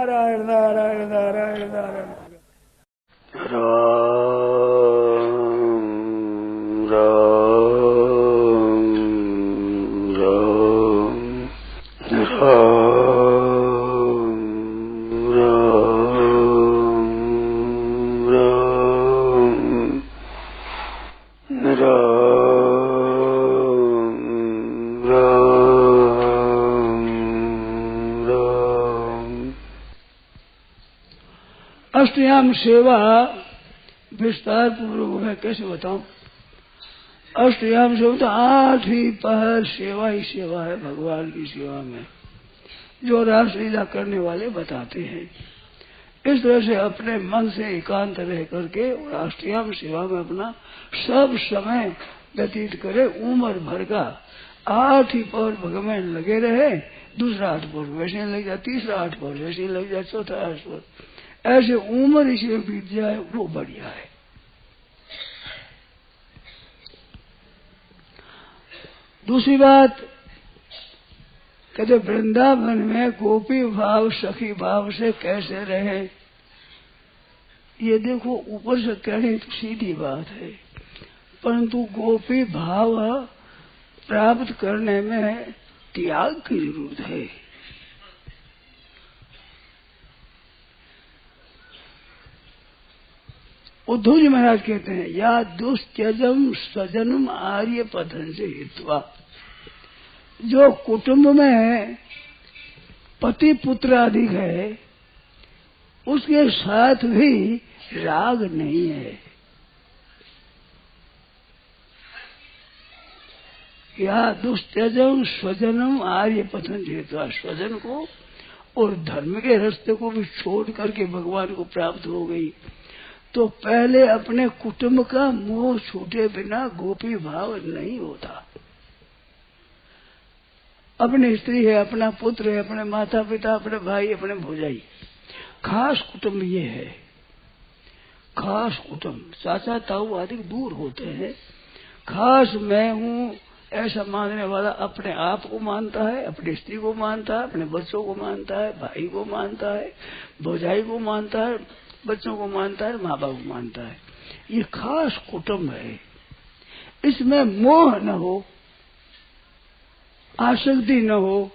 नारायण नारायण नारायण नारायण। राम राम राम राम राम। अष्टयाम सेवा विस्तार पूर्वक है, कैसे बताऊं। अष्टयाम सेवा तो 8 ही पहर सेवा ही सेवा है भगवान की सेवा में, जो रासलीला करने वाले बताते हैं। इस तरह से अपने मन से एकांत रह करके और अष्टयाम सेवा में अपना सब समय व्यतीत करे। उम्र भर का 8 ही पहर भगवान में लगे रहे, दूसरा 8 पहर वैसे लग जाए, तीसरा 8 पहर वैसे लग जाए, चौथा 8 पहर, ऐसे उम्र इसमें बीत जाए, वो बढ़िया है। दूसरी बात कहते वृंदावन में गोपी भाव सखी भाव से कैसे रहे। ये देखो ऊपर से कहने तो सीधी बात है, परंतु गोपी भाव प्राप्त करने में त्याग की जरूरत है। उद्धव जी महाराज कहते हैं या दुष्त्यजम स्वजनम आर्य पथन से हित्वा। जो कुटुंब में पति पुत्र अधिक है उसके साथ भी राग नहीं है। या दुष्त्यजम स्वजनम आर्य पथन से हित्वा। स्वजन को और धर्म के रास्ते को भी छोड़ करके भगवान को प्राप्त हो गई, तो पहले अपने कुटुंब का मोह छूटे बिना गोपी भाव नहीं होता। अपनी स्त्री है, अपना पुत्र है, अपने माता पिता, अपने भाई, अपने भौजाई, खास कुटुंब ये है। खास कुटुंब चाचा ताऊ आदि दूर होते हैं। खास मैं हूँ ऐसा मानने वाला अपने आप को मानता है, अपनी स्त्री को मानता है, अपने बच्चों को मानता है, भाई को मानता है, भौजाई को मानता है, बच्चों को मानता है, माँ बाप को मानता है। ये खास कुटुंब है। इसमें मोह न हो, आसक्ति न हो,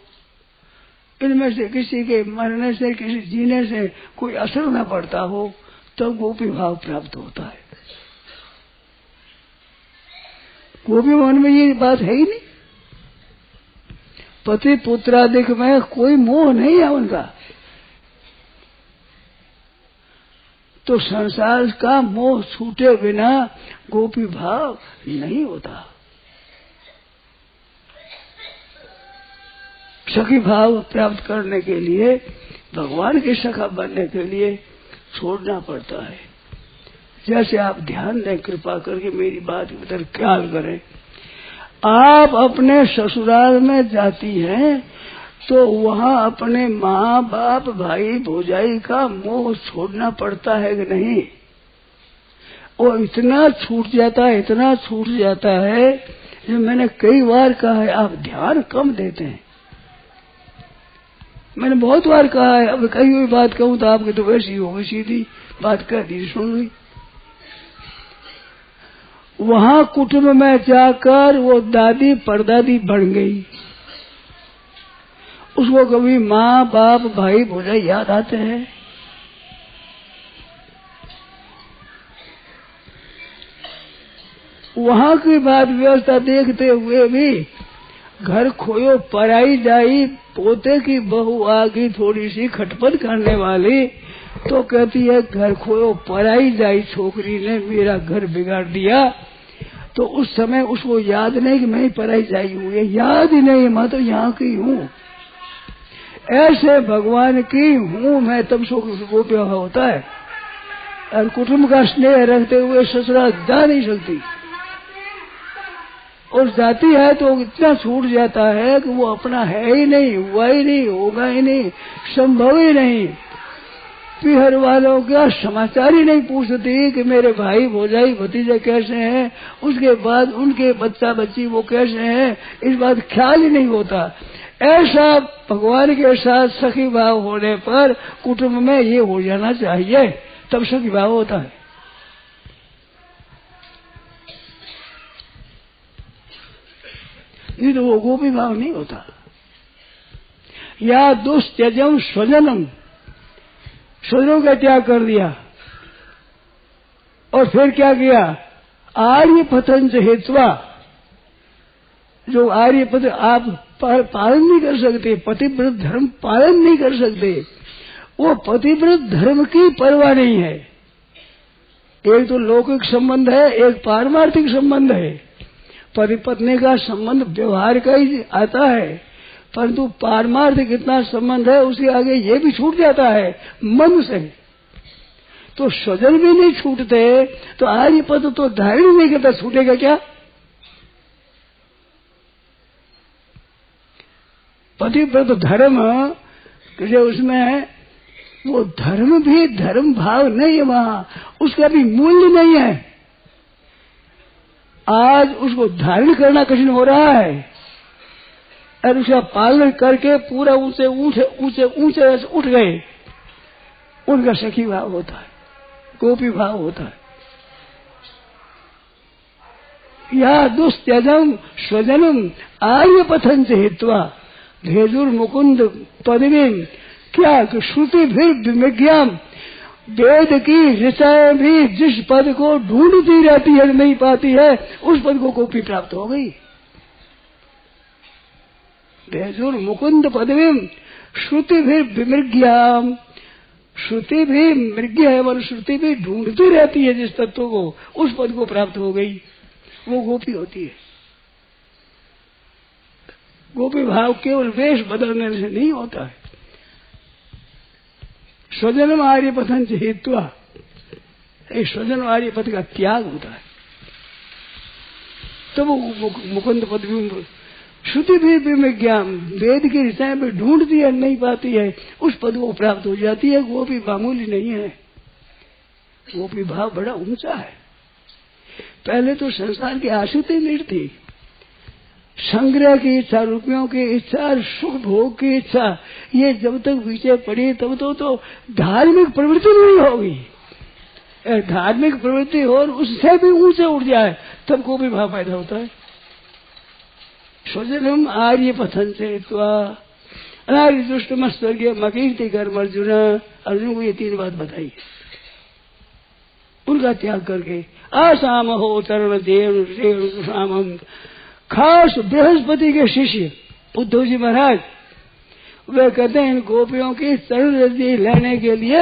इनमें से किसी के मरने से किसी जीने से कोई असर न पड़ता हो, तो गोपी भाव प्राप्त होता है। गोपी मन में ये बात है ही नहीं। पति पुत्रादिक में कोई मोह नहीं है उनका, तो संसार का मोह छूटे बिना गोपी भाव नहीं होता। सखी भाव प्राप्त करने के लिए, भगवान के सखा बनने के लिए छोड़ना पड़ता है। जैसे आप ध्यान दें, कृपा करके मेरी बात की तरफ ख्याल करें। आप अपने ससुराल में जाती हैं तो वहाँ अपने माँ बाप भाई भौजाई का मोह छोड़ना पड़ता है कि नहीं। और इतना छूट जाता है, इतना छूट जाता है, जो मैंने कई बार कहा है आप ध्यान कम देते हैं। मैंने बहुत बार कहा है, अब कही हुई बात कहूँ तो आपकी तो वैसी होगी, सीधी बात कह दी सुन ली। वहाँ कुटुंब में जाकर वो दादी परदादी बन गई, उसको कभी माँ बाप भाई भौजाई याद आते हैं। वहाँ की बात व्यवस्था देखते हुए भी घर खोयो पराई जाई, पोते की बहू आ गई थोड़ी सी खटपट करने वाली, तो कहती है घर खोयो पराई जाई, छोकरी ने मेरा घर बिगाड़ दिया। तो उस समय उसको याद नहीं कि मैं पराई जाई हूँ, ये याद ही नहीं, मैं तो यहाँ की हूँ। ऐसे भगवान की हूँ मैं, तब सो गोप्य होता है। और कुटुंब का स्नेह रखते हुए ससुराल जा नहीं सकती, और जाती है तो इतना छूट जाता है कि वो अपना है ही नहीं, हुआ ही नहीं, होगा ही नहीं, संभव ही नहीं। पीहर वालों का समाचार ही नहीं पूछती कि मेरे भाई भौजाई भतीजे कैसे हैं, उसके बाद उनके बच्चा बच्ची वो कैसे हैं, इस बात ख्याल ही नहीं होता। ऐसा भगवान के साथ सखी भाव होने पर कुटुंब में ये हो जाना चाहिए, तब सखी भाव होता है। नहीं तो वो गोपी भाव नहीं होता। या दुष्त्यजम स्वजनम, स्वजनों का त्याग कर दिया और फिर क्या किया? आर्य पतन से हेतुआ, जो आर्य पद आप पालन नहीं कर सकते, पतिव्रत धर्म पालन नहीं कर सकते, वो पतिव्रत धर्म की परवाह नहीं है। एक तो लौकिक संबंध है, एक पारमार्थिक संबंध है। पति पत्नी का संबंध व्यवहार का ही आता है, परंतु पारमार्थिक इतना संबंध है, उसके आगे ये भी छूट जाता है मन से। तो स्वजन भी नहीं छूटते तो आर्य पद तो धारण नहीं करता, छूटेगा क्या? पतिव्रत धर्म जो उसमें वो धर्म भी धर्म भाव नहीं है, वहां उसका भी मूल्य नहीं है। आज उसको धारण करना कठिन हो रहा है और उसका पालन करके पूरा ऊंचे ऊंचे ऊंचे ऊंचे उठ गए, उनका सखी भाव होता है, गोपी भाव होता है। या दुस्त्यजम स्वजनम आर्य पथन से हित्वा भेजुर मुकुंद पदवी, क्या श्रुति फिर विज्ञान, वेद की ऋचाएं भी जिस पद को ढूंढती रहती है नहीं पाती है, उस पद को गोपी प्राप्त हो गई। भेजुर मुकुंद पदवी श्रुति भी विमृग्याम, श्रुति भी मृग्य है, और श्रुति भी ढूंढती रहती है जिस तत्व को, उस पद को प्राप्त हो गई, वो गोपी होती है। गोपी भाव केवल वेश बदलने से नहीं होता है। स्वजन आर्य पथन से हेतुआ, स्वजन आर्य पथ का त्याग होता है, तब वो मुकुंद पद भी श्रुति भी विज्ञान, वेद की ऋचाएं भी ढूंढती है नहीं पाती है, उस पद को प्राप्त हो जाती है। गोपी मामूली नहीं है, गोपी भाव बड़ा ऊंचा है। पहले तो संसार की आसक्ति नहीं थी, संग्रह की इच्छा, रुपयों की इच्छा, सुख भोग की इच्छा, ये जब तक पीछे पड़ी तब तो धार्मिक प्रवृत्ति नहीं होगी। धार्मिक प्रवृत्ति हो और उससे भी ऊंचे उठ जाए तब गोपी भाव पैदा होता है। स्वजनम आर्य पथन से अनार्य दुष्टम स्वर्गीय मकीर्ति कर्म अर्जुन को ये 3 बात बताई, उनका त्याग करके आसाम हो तरण देव रेणु। खास बृहस्पति के शिष्य उद्धव जी महाराज वे कहते हैं, इन गोपियों की चरण रज्जि लेने के लिए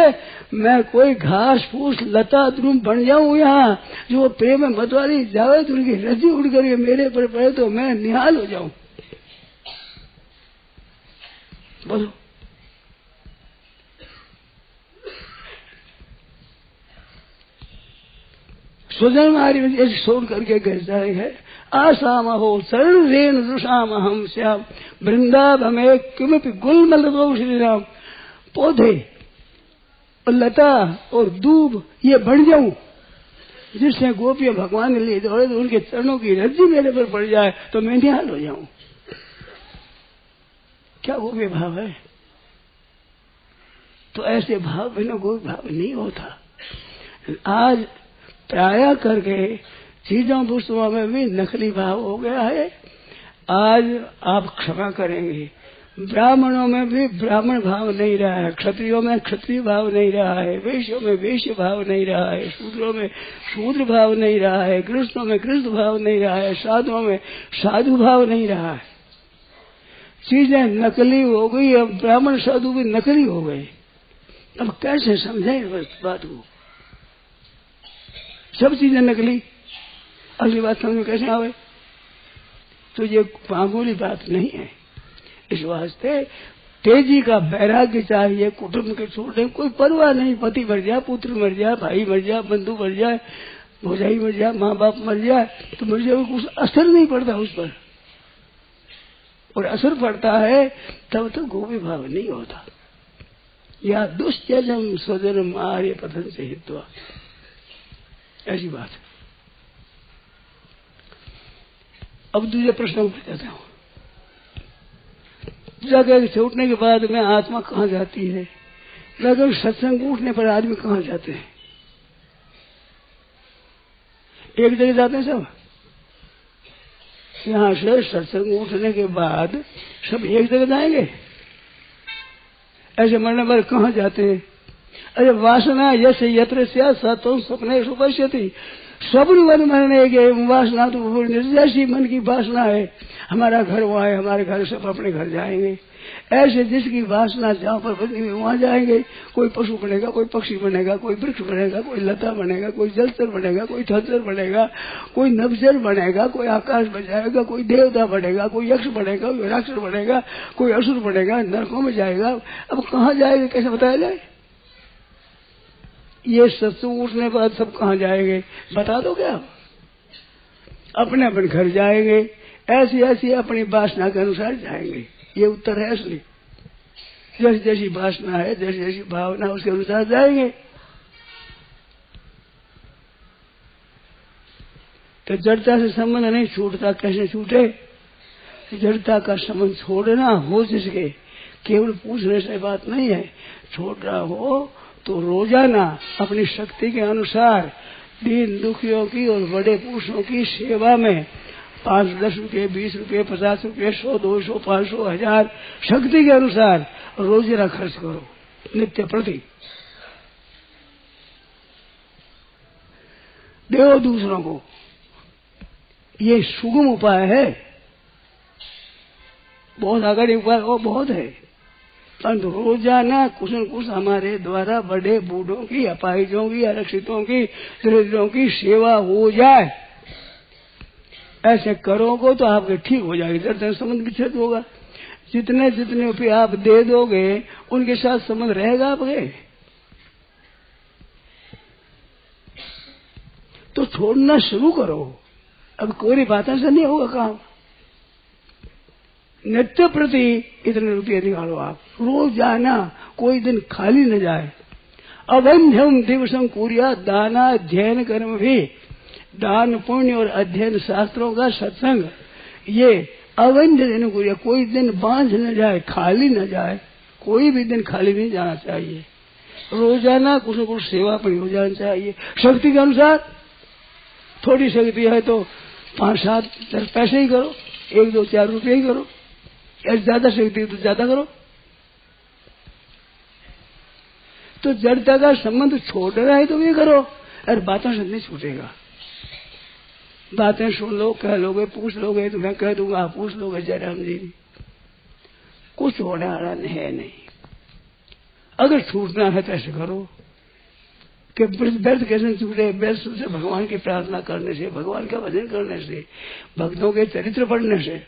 मैं कोई घास फूस लता द्रुम बन जाऊं यहाँ, जो प्रेम में मतवाली जावे तो उनकी रज्जि उड़ करके मेरे पर पड़े तो मैं निहाल हो जाऊं। बोलो, स्वजन ऐसे सोच करके कहता है, आसाम हो शरण रेण रुषाम हम श्याम वृंदावन किमपि गुलमल दो श्री राम। पौधे और लता और दूब ये बढ़ जाऊं, जिससे गोपियां भगवान ले दौड़े तो उनके चरणों की रज्जि मेरे पर पड़ जाए तो मैं निहाल हो जाऊं। क्या गोपी भाव है? तो ऐसे भाव बिना गोपी भाव नहीं होता। आज प्राय करके चीजों वस्तुओं में भी नकली भाव हो गया है। आज आप क्षमा करेंगे, ब्राह्मणों में भी ब्राह्मण भाव नहीं रहा है, क्षत्रियों में क्षत्रिय भाव नहीं रहा है, वैश्यों में वैश्य भाव नहीं रहा है, शूद्रों में शूद्र भाव नहीं रहा है, कृष्णों में कृष्ण भाव नहीं रहा है, साधुओं में साधु भाव नहीं रहा है। चीजें नकली हो गई, अब ब्राह्मण साधु भी नकली हो गए। अब कैसे समझें इस बात को? सब चीजें नकली, अगली बात समझ में कैसे आवे? तो ये मामूली बात नहीं है। इस वास्ते तेजी का वैराग्य चाहिए। कुटुंब के छोड़ने कोई परवाह नहीं, पति मर जाए, पुत्र मर जाए, भाई मर जाए, बंधु मर जाए, भौजाई मर जाए, माँ बाप मर जाए तो मर जाए, कुछ असर नहीं पड़ता उस पर। और असर पड़ता है तब तो गोपी भाव नहीं होता। या दुष्त्यजम स्वजनम आर्य पथन से हित्वा, ऐसी बात है। अब दूसरे प्रश्न पर जाता हूं। जगह छूटने के बाद में आत्मा कहाँ जाती है? लगभग सत्संग उठने पर आदमी कहाँ जाते हैं? एक जगह जाते हैं सब। यहाँ से सत्संग उठने के बाद सब एक जगह जाएंगे? ऐसे मरने पर कहाँ जाते हैं? अरे वासना यसे यत्र सतो सपने सुपश्यति, स्वप्न मन मरने के वासना तो जैसी मन की वासना है, हमारा घर वहाँ है, हमारे घर सब अपने घर जाएंगे। ऐसे जिसकी वासना जहाँ पर बनी हुई वहाँ जाएंगे। कोई पशु बनेगा, कोई पक्षी बनेगा, कोई वृक्ष बनेगा, कोई लता बनेगा, कोई जलचर बनेगा, कोई थलचर बनेगा, कोई नभचर बनेगा, कोई आकाश में जाएगा, कोई देवता बनेगा, कोई यक्ष बनेगा, कोई राक्षस बनेगा, कोई असुर बनेगा, नरकों में जाएगा। अब कहाँ जाएगा कैसे बताया जाए? ये सत्संग उठने के बाद सब कहाँ जाएंगे बता दो क्या? अपने अपने घर जाएंगे। ऐसी ऐसी अपनी वासना के अनुसार जाएंगे। ये उत्तर है असली। जैसी जैसी वासना है, जैसी जैसी भावना, उसके अनुसार जाएंगे। तो जड़ता से संबंध नहीं छूटता, कैसे छूटे? जड़ता का संबंध छोड़ना हो जिसके, केवल पूछने से बात नहीं है। छोड़ना हो तो रोजाना अपनी शक्ति के अनुसार दीन दुखियों की और बड़े पुरुषों की सेवा में 5-10 रुपये, 20 रुपये, 50 रुपये, 100, 200, 500, 1000 शक्ति के अनुसार रोजाना खर्च करो नित्य प्रति। दो दूसरों को, ये सुगम उपाय है। बहुत आगे उपाय और बहुत है, परंतु रोजाना कुछ न कुछ हमारे द्वारा बड़े बूढ़ों की, अपाहिजों की, आरक्षितों की, दरिद्रों की सेवा हो जाए। ऐसे करोगे तो आपके ठीक हो जाएगी, दर्शन संबंध विच्छेद होगा। जितने जितने रुपये आप दे दोगे उनके साथ संबंध रहेगा आपके। तो छोड़ना शुरू करो। अब कोई बातों से नहीं होगा काम। नित्य प्रति इतने रुपये निकालो आप, रोजाना, कोई दिन खाली न जाए। अवंध्यम दिवसम कुरिया दाना अध्ययन कर्म भी। दान पुण्य और अध्ययन शास्त्रों का सत्संग, ये अवंध्य दिन कुरिया, कोई दिन बांझ न जाए, खाली न जाए। कोई भी दिन खाली नहीं जाना चाहिए। रोजाना कुछ न कुछ सेवा पर हो जाना चाहिए शक्ति के अनुसार। थोड़ी शक्ति है तो 5-7 पैसे ही करो, 1-2-4 रुपये ही करो। ज्यादा शक्ति तो ज्यादा करो। तो जड़ता का संबंध छोड़ रहा है तो ये करो। अरे बातों से नहीं छूटेगा। बातें सुन लो, कह लोगे, पूछ लोगे तो मैं कह दूंगा, पूछ लोगे जयराम जी, कुछ होने वाला है नहीं। अगर छूटना है तो ऐसे करो कि व्यर्थ कैसे छूटे। व्यर्थ से भगवान की प्रार्थना करने से, भगवान का भजन करने से, भक्तों के चरित्र पढ़ने से।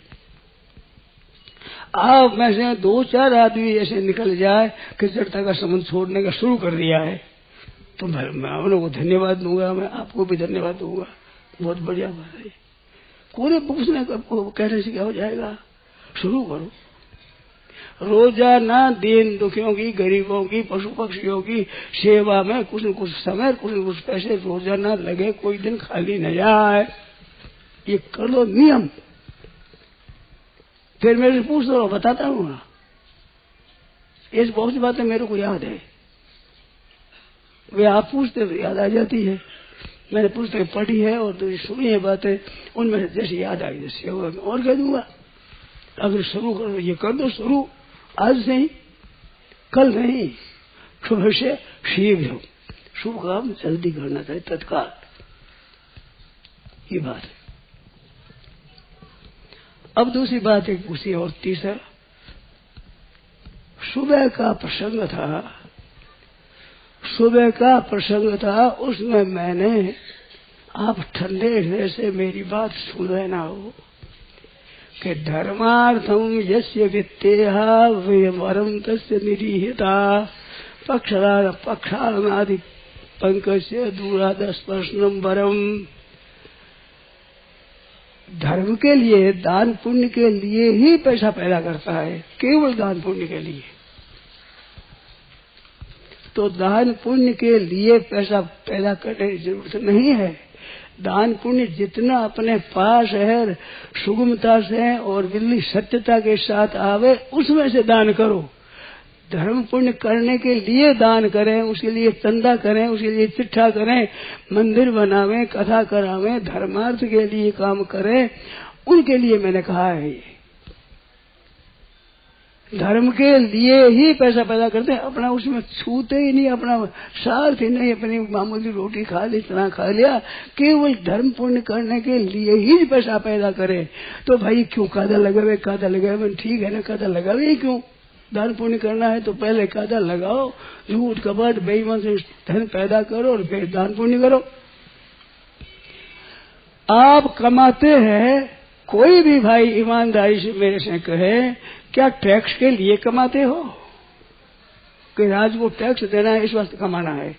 आप में से 2-4 आदमी ऐसे निकल जाए कि जड़ता का संबंध छोड़ने का शुरू कर दिया है, तो मैं आप लोगों को धन्यवाद दूंगा, मैं आपको भी धन्यवाद दूंगा। बहुत बढ़िया बात है। पूरे पूछने का कहने से क्या हो जाएगा? शुरू करो। रोजाना दीन दुखियों की, गरीबों की, पशु पक्षियों की सेवा में कुछ न कुछ समय, कुछ न कुछ पैसे रोजाना लगे, कोई दिन खाली न जाए। ये कर लो नियम। फिर मेरे से पूछ लो, बताता हूँ ना। इस बहुत सी बातें मेरे को याद है, वे आप पूछते तो याद आ जाती है। मैंने पुस्तक पढ़ी है और तो सुनी है बातें, उनमें से जैसे याद आई जैसे होगा मैं और कह दूंगा। अगर शुरू करो, ये कर दो शुरू आज से ही, कल नहीं, सुबह से शीघ्र शुभ काम जल्दी करना चाहिए, तत्काल। ये बात है। अब दूसरी बात एक पूछी और तीसरा, सुबह का प्रसंग था। सुबह का प्रसंग था, उसमें मैंने, आप ठंडे हृदय से मेरी बात सुन लेना हो कि धर्मार्थम यस्य वित्तेहा वरम तस्य निरीहिता पक्षानादि पंकस्य दूरादस्पर्शनम वरम। धर्म के लिए, दान पुण्य के लिए ही पैसा पैदा करता है, केवल दान पुण्य के लिए। तो दान पुण्य के लिए पैसा पैदा करने की जरूरत नहीं है। दान पुण्य जितना अपने पास है सुगमता से और बिल्ली सत्यता के साथ आवे उसमें से दान करो। धर्म पुण्य करने के लिए दान करें, उसके लिए चंदा करें, उसके लिए चिट्ठा करें, मंदिर बनावें, कथा करावें, धर्मार्थ के लिए काम करें, उनके लिए मैंने कहा है। ये धर्म के लिए ही पैसा पैदा करते हैं, अपना उसमें छूते ही नहीं, अपना स्वार्थ ही नहीं, अपनी मामूली रोटी खा ली, इतना खा लिया, केवल धर्म पुण्य करने के लिए ही पैसा पैदा करे। तो भाई क्यों कादा लगावे, कादा लगावे, ठीक है ना, कादा लगावे ही क्यों? दान पुण्य करना है तो पहले कादा लगाओ, झूठ कपट बेईमान से धन पैदा करो और फिर दान पुण्य करो। आप कमाते हैं, कोई भी भाई ईमानदारी से मेरे से कहे क्या टैक्स के लिए कमाते हो कि राज को टैक्स देना है, इस वास्ते कमाना है?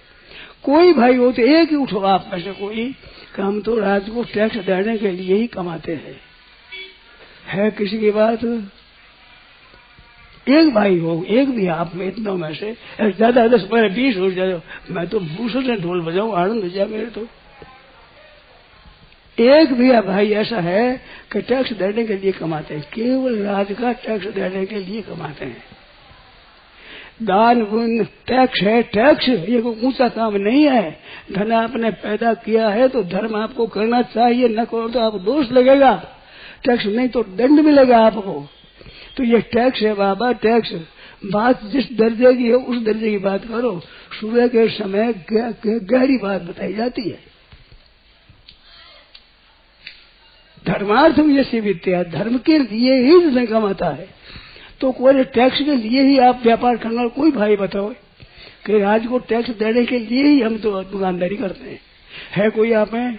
कोई भाई हो तो एक ही उठो आप में से कोई कि हम तो राज को टैक्स देने के लिए ही कमाते हैं। है किसी की बात? एक भाई हो, एक भी आप में इतनों में से ज्यादा 10 12 20 हो जाए, मैं तो भूषण से ढोल बजाऊं, आनंद हो जाए मेरे। तो एक भी भाई ऐसा है कि टैक्स देने के लिए कमाते हैं, केवल राज का टैक्स देने के लिए कमाते हैं। दान पुण्य टैक्स है, टैक्स ये कोई ऊंचा काम नहीं है। धन आपने पैदा किया है तो धर्म आपको करना चाहिए, न करो तो आप दोष लगेगा, टैक्स नहीं तो दंड मिलेगा आपको। तो ये टैक्स है बाबा, टैक्स। बात जिस दर्जे की है उस दर्जे की बात करो। सुबह के समय गहरी बात बताई जाती है। धर्मार्थम यस्य विद्या, धर्म के लिए ही जिसने कमाता है। तो कोई टैक्स के लिए ही आप व्यापार करना, कोई भाई बताओ कि राज को टैक्स देने के लिए ही हम तो दुकानदारी करते हैं। है कोई आप में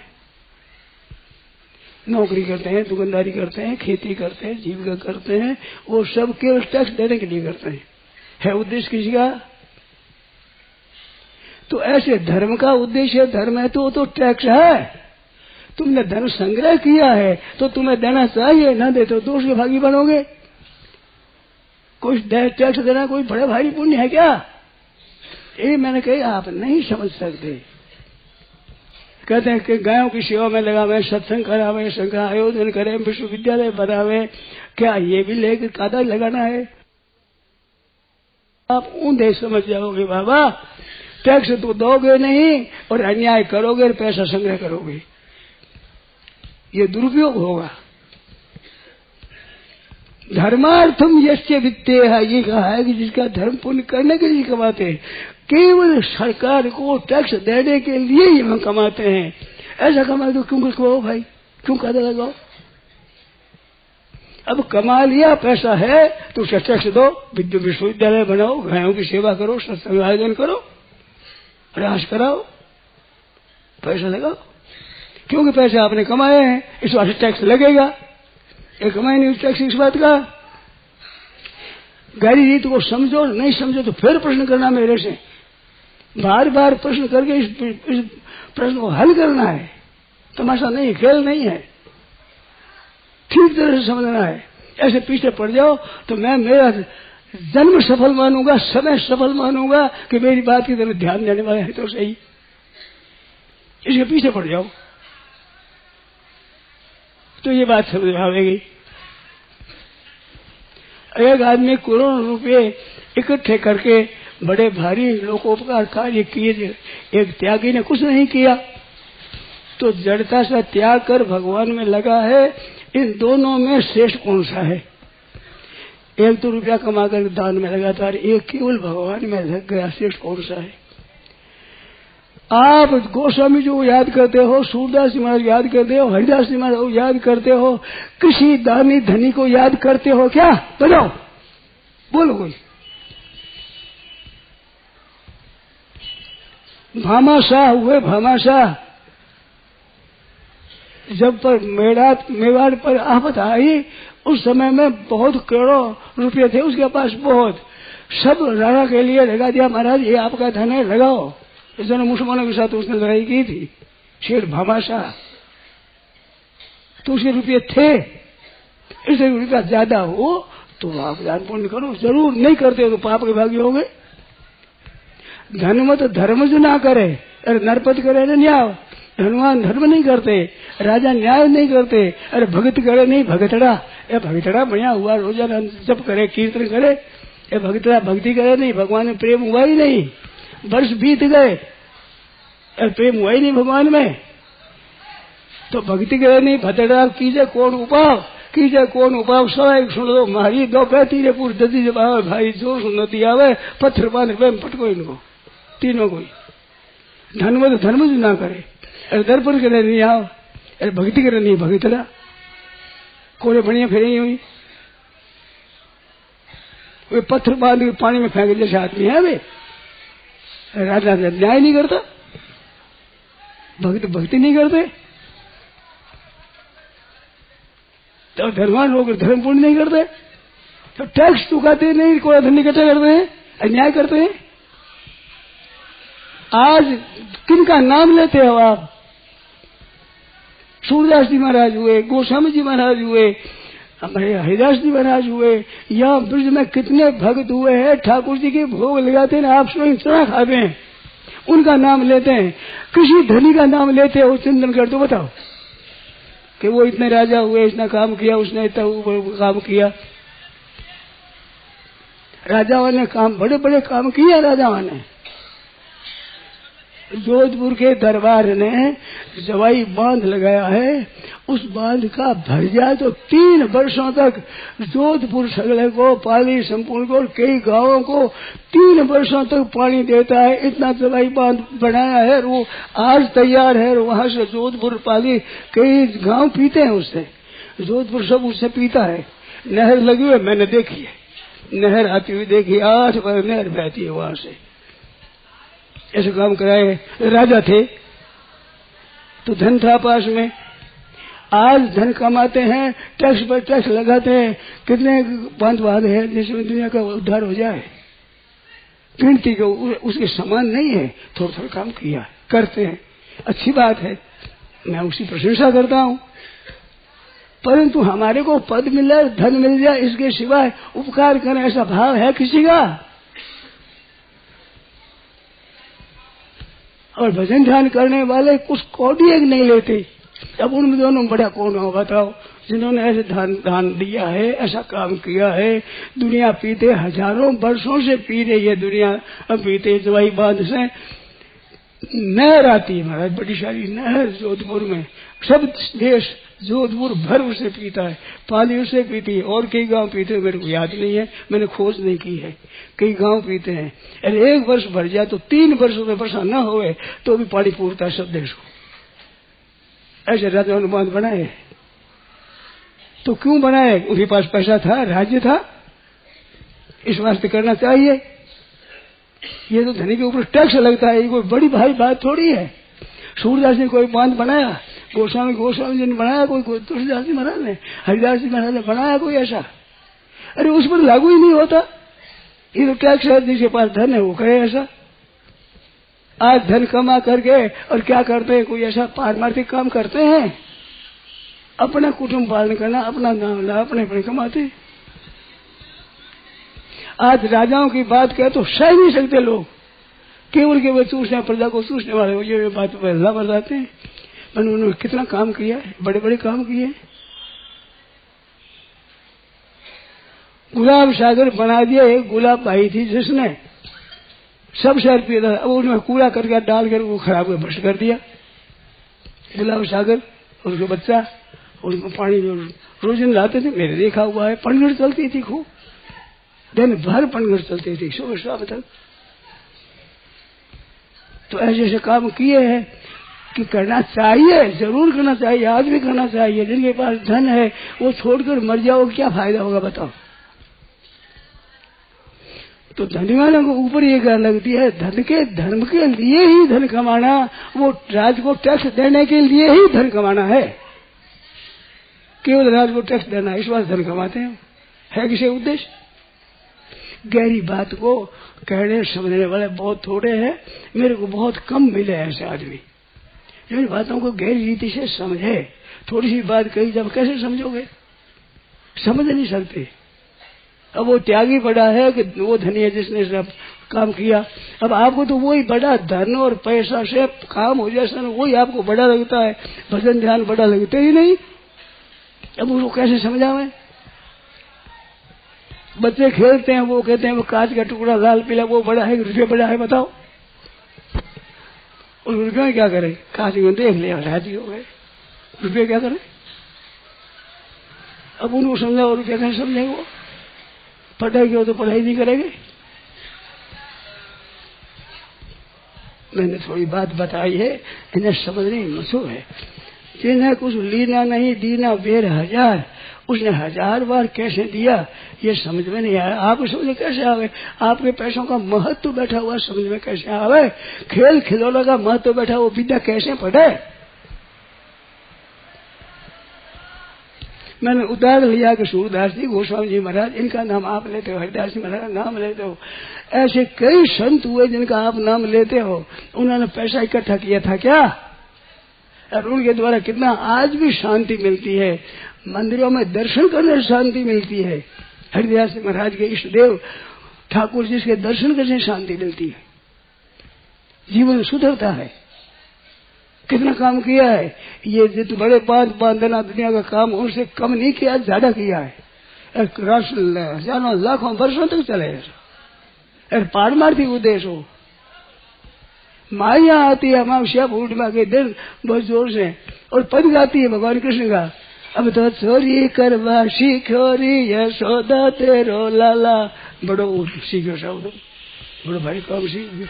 नौकरी करते हैं, दुकानदारी करते हैं, खेती करते हैं, जीविका करते हैं, वो सब केवल टैक्स देने के लिए करते हैं। है उद्देश्य किसी का? तो ऐसे धर्म का उद्देश्य धर्म है तो टैक्स है। तुमने धन संग्रह किया है तो तुम्हें देना चाहिए, न दे तो दोष के भागी बनोगे। कुछ टैक्स देना कोई बड़े भारी पुण्य है क्या? ये मैंने कहा आप नहीं समझ सकते। कहते हैं कि गायों की सेवा में लगावे, सत्संग करावे, संघ आयोजन करे, विश्वविद्यालय बनावे, क्या ये भी लेकर कादा लगाना है? आप ऊंधे समझ जाओगे बाबा। टैक्स तो दोगे नहीं और अन्याय करोगे और पैसा संग्रह करोगे, ये दुरुपयोग होगा। धर्मार्थम यस्य वित्तेह, ये कहा है कि जिसका धर्म पुण्य करने के लिए कमाते हैं, केवल सरकार को टैक्स देने के लिए ही हम कमाते हैं। ऐसा कमाए तो क्यों कमाओ भाई, क्यों कायदा लगाओ? अब कमा लिया, पैसा है तो उसका टैक्स दो, विश्वविद्यालय बनाओ, गायों की सेवा करो, सत्संग आयोजन करो, प्रयास कराओ, पैसा लगाओ। क्योंकि पैसे आपने कमाए हैं, इस बात से टैक्स लगेगा। ये कमाए नहीं टैक्स इस बात का। गहरी रीत को समझो, नहीं समझो तो फिर प्रश्न करना मेरे से। बार बार प्रश्न करके इस प्रश्न को हल करना है। तमाशा नहीं, खेल नहीं है, ठीक तरह से समझना है। ऐसे पीछे पड़ जाओ तो मैं मेरा जन्म सफल मानूंगा, समय सफल मानूंगा कि मेरी बात की तरफ ध्यान देने वाले हैं तो सही। इसके पीछे पड़ जाओ तो ये बात समझ आवेगी। एक आदमी करोड़ों रुपए इकट्ठे करके बड़े भारी लोकोपकार कार्य किए, एक त्यागी ने कुछ नहीं किया तो जड़ता से त्याग कर भगवान में लगा है। इन दोनों में श्रेष्ठ कौन सा है? एक तो रुपया कमा कर दान में लगाता है, एक केवल भगवान में लग गया, श्रेष्ठ कौन सा है? आप गोस्वामी जी को याद करते हो, सूरदास जी महाराज याद करते हो, हरिदास जी महाराज याद करते हो, किसी दानी धनी को याद करते हो क्या? बताओ, बोलो कोई। भामाशाह हुए, भामाशाह जब पर मेवाड़ पर आफत आई उस समय में बहुत करोड़ों रुपये थे उसके पास, बहुत सब राणा के लिए लगा दिया। महाराज ये आपका धन है, लगाओ। इस दोनों मुसलमानों के साथ उसने लड़ाई की थी, शेर भामाशाह। तो उसके रुपये थे, इसलिए रुपया ज्यादा हो तो आप दान पुण्य करो, जरूर नहीं करते हो तो पाप के भागी हो गए। धन मत धर्म जो ना करे, अरे नरपत करे ना न्याय, धनवान धर्म नहीं करते, राजा न्याय नहीं करते। अरे भगत करे नहीं भगतड़ा, ये भगतड़ा बढ़िया हुआ, रोजाना जप करे, कीर्तन करे, ये भगतड़ा भक्ति करे नहीं, भगवान में प्रेम हुआ ही नहीं। वर्ष बीत गए, प्रेम हुआ ही नहीं भगवान में, तो भक्ति करे नहीं, भगतड़ा कीजे कौन उपाव, कीजे कौन उपाव। सब सुन लो, मारी दो पैती रे पूर ददी जब आवे भाई, जो सुनती आवे पत्थर बांध पटको इनको तीनों को। धर्म तो धर्म जो ना करे, अरे दर्पण करे नहीं आओ, अरे भक्ति करे नहीं भगतड़ा, कोने बढ़िया फिर हुई, वे पत्थर बांध के पानी में फेंके जैसे आदमी है वे। राजा न्याय नहीं करता, भक्ति नहीं करते, तो धर्मवान होकर धर्म पूर्ण नहीं करते, तो टैक्स चुकाते नहीं, कोई धन इकट्ठा करते हैं, अन्याय करते हैं। आज किनका नाम लेते हो आप? सूरदास जी महाराज हुए, गोस्वामी जी महाराज हुए, हमारे हरिदास जी महाराज हुए, यहाँ ब्रज में कितने भक्त हुए हैं, ठाकुर जी के भोग लगाते हैं, आप स्वयं चना खाते हैं, उनका नाम लेते हैं। किसी धनी का नाम लेते हो चिंतन कर तो बताओ कि वो इतने राजा हुए, इतना काम किया, उसने इतना काम किया। राजाओं ने काम, बड़े बड़े काम किया राजाओं ने। जोधपुर के दरबार ने जवाई बांध लगाया है, उस बांध का भर जाए तो 3 वर्षों तक जोधपुर सगले को, पाली संपूर्ण को, कई गांवों को 3 वर्षों तक पानी देता है। इतना जवाई बांध बनाया है, वो आज तैयार है। वहां से जोधपुर पाली कई गांव पीते हैं उससे, जोधपुर सब उससे पीता है। नहर लगी हुई मैंने देखी है, नहर आती हुई देखी, 8 बार नहर बहती है वहां से। ऐसे काम कराए। राजा थे तो धन था पास में, आज धन कमाते हैं, टैक्स पर टैक्स लगाते हैं, कितने बांधवाद है जिसमें दुनिया का उद्धार हो जाए। गिनती को उसके समान नहीं है, थोड़ा थोड़ा काम किया करते हैं, अच्छी बात है, मैं उसकी प्रशंसा करता हूँ। परंतु हमारे को पद मिले, धन मिल जाए, इसके सिवाय उपकार करें ऐसा भाव है किसी का? और भजन ध्यान करने वाले कुछ कौड़ी एक नहीं लेते। अब उन दोनों बड़ा कौन हो बताओ, जिन्होंने ऐसे दान दिया है, ऐसा काम किया है। दुनिया पीते, हजारों वर्षों से पी रही है दुनिया, अब पीते जवाई बांध से। नहर आती है महाराज, बड़ी सारी नहर जोधपुर में, सब देश जोधपुर भर उसे पीता है, पाली उसे पीती है, और कई गांव पीते हैं, मेरे को याद नहीं है, मैंने खोज नहीं की है, कई गांव पीते हैं। अरे 1 वर्ष भर जाए तो 3 वर्षों में वर्षा न होए तो भी पानी पूरता है सब देश को। ऐसे राजाओं ने बांध बनाए, तो क्यों बनाए? उनके पास पैसा था, राज्य था, इस वास्ते करना चाहिए। ये तो धनी के ऊपर टैक्स लगता है, ये कोई बड़ी भारी बात थोड़ी है। सूरदास ने कोई बांध बनाया, गोस्वामी जी ने बनाया, कोई तुलसीदास जी महाराज ने, हरिदास जी महाराज ने बनाया कोई ऐसा? अरे उस पर लागू ही नहीं होता। ये तो टैक्स है, जिसके पास धन है वो करे ऐसा। आज धन कमा करके और क्या करते हैं, कोई ऐसा पारमार्थिक काम करते हैं? अपना कुटुंब पालन करना, अपना नाम ला, अपने अपने कमाते। आज राजाओं की बात कहे तो सह नहीं सकते लोग, केवल चूसने, प्रजा को चूसने वाले ये बात अल्लाह बताते हैं। पर उन्होंने कितना काम किया है, बड़े बड़े काम किए। गुलाब सागर बना दिया, एक गुलाब भाई थी जिसने सब शहर पिया था, अब उन्होंने कूड़ा करके डाल कर वो खराब कर भ्रष्ट कर दिया। गुलाब सागर और उसका बच्चा, उनको पानी रोज लाते थे, मैंने देखा हुआ है। पनघट चलती थी खूब, दिन भर पनघट चलती थी, सुबह शाम तक। तो ऐसे ऐसे काम किए हैं कि करना चाहिए, जरूर करना चाहिए, आज भी करना चाहिए। जिनके पास धन है वो छोड़कर मर जाओ, क्या फायदा होगा बताओ? तो धनी वालों को ऊपर ये कहने लगती है, धन के धर्म के लिए ही धन कमाना, वो राज को टैक्स देने के लिए ही धन कमाना है, केवल राज को टैक्स देना, इस बात धन कमाते हैं। है किसी उद्देश्य? गहरी बात को कहने समझने वाले बहुत थोड़े हैं, मेरे को बहुत कम मिले ऐसे आदमी जो इन बातों को गहरी रीति से समझे। थोड़ी सी बात कही जब कैसे समझोगे? समझ नहीं सकते। अब वो त्यागी पड़ा है कि वो धनी है जिसने सब काम किया। अब आपको तो वही बड़ा धन और पैसा से काम हो जाए, वही आपको बड़ा लगता है, भजन ध्यान बड़ा लगता ही नहीं। अब उसको कैसे समझावें? बच्चे खेलते हैं, वो कहते हैं वो कांच का टुकड़ा लाल पीला वो बड़ा है, रुपये बड़ा है, बताओ और रुपये क्या करें? कांच को देख लिया राजी हो गए, रुपये क्या करें? अब उनको समझाओ, रुपये कैसे समझेंगे? वो पढ़ाई हो तो पढ़ाई नहीं करेंगे। मैंने थोड़ी बात बताई है, इन्हें समझने मशहूर है। जिन्हें कुछ लीना नहीं दीना बेर हजार, उसने 1000 बार कैसे दिया ये समझ में नहीं आया। आप समझ में कैसे आवे? आपके पैसों का महत्व बैठा हुआ समझ में कैसे आवे? खेल खिलौना का महत्व बैठा हुआ विद्या कैसे पढ़े? मैंने उदाहरण लिया कि सूरदास जी गोस्वामी जी महाराज, इनका नाम आप लेते हो, हरिदास जी महाराज का नाम लेते हो, ऐसे कई संत हुए जिनका आप नाम लेते हो। उन्होंने पैसा इकट्ठा किया था क्या? और उनके द्वारा कितना आज भी शांति मिलती है, मंदिरों में दर्शन करने से शांति मिलती है। हरिदास जी महाराज के इष्ट देव ठाकुर जी के दर्शन करने से शांति मिलती है, जीवन सुधरता है। कितना काम किया है ये जितने बड़े पांच देना दुनिया का काम उनसे कम नहीं किया, ज्यादा किया है। हजारों लाखों वर्षों तक चले पारमार्थी उद्देश्य हो। माया आती है अमावस्या पूर्णिमा के दिन बहुत जोर से, और पद गाती है भगवान कृष्ण का, अब तो चोरी करवा सीखो री यशोदा तेरो लाला। बड़ो सीखो शब्द, बड़ो भाई काम सीख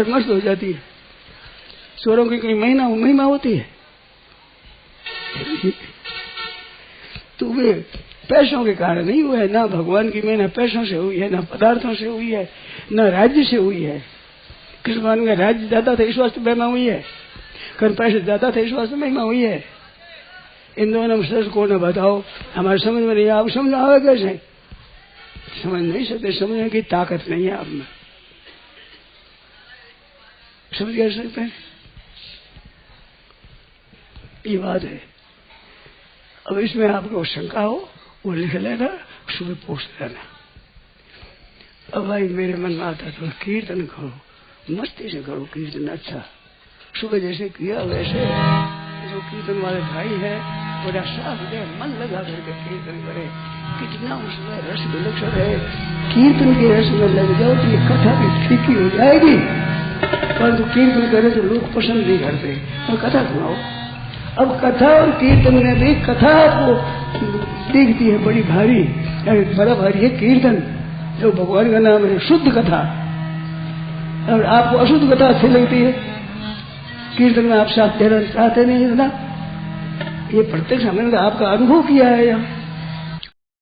मस्त हो जाती है। चोरों की कोई महिमा होती है? तो वे पैसों के कारण नहीं हुआ है, ना भगवान की महिमा पैसों से हुई है, ना पदार्थों से हुई है, ना राज्य से हुई है। कृष्ण भगवान का राज्य ज्यादा था इस वास्ते महिमा हुई है, कर पैसे ज्यादा थे इस वास्ते महिमा हुई है। इन दोनों में सच को न बताओ, हमारे समझ में नहीं। आप समझ आवे कैसे? समझ नहीं सकते, समझने की ताकत नहीं है आप में। समझ कह सकते हैं? ये बात है। अब इसमें आपको शंका हो वो लिख लेना, सुबह पूछ लेना। अब भाई मेरे मन में आता तो कीर्तन करो, मस्ती से करो कीर्तन। अच्छा सुबह जैसे किया वैसे जो कीर्तन वाले भाई है बड़ा साफ है, मन लगा करके कीर्तन करे। कितना उसमें रस विलक्षण है। कीर्तन के रस में लग जाओ तो ये कथा भी फीकी हो जाएगी, परंतु कीर्तन करे तो लोग पसंद नहीं करते, तो कथा सुनाओ। अब कथा और कीर्तन में भी कथा आपको दिखती है बड़ी भारी, बड़ा भारी है कीर्तन जो भगवान का नाम है, शुद्ध कथा। और आपको अशुद्ध कथा अच्छी लगती है, कीर्तन में आप साथ देना चाहते नहीं। इतना ये प्रत्यक्ष हमने आपका अनुभव किया है यहाँ।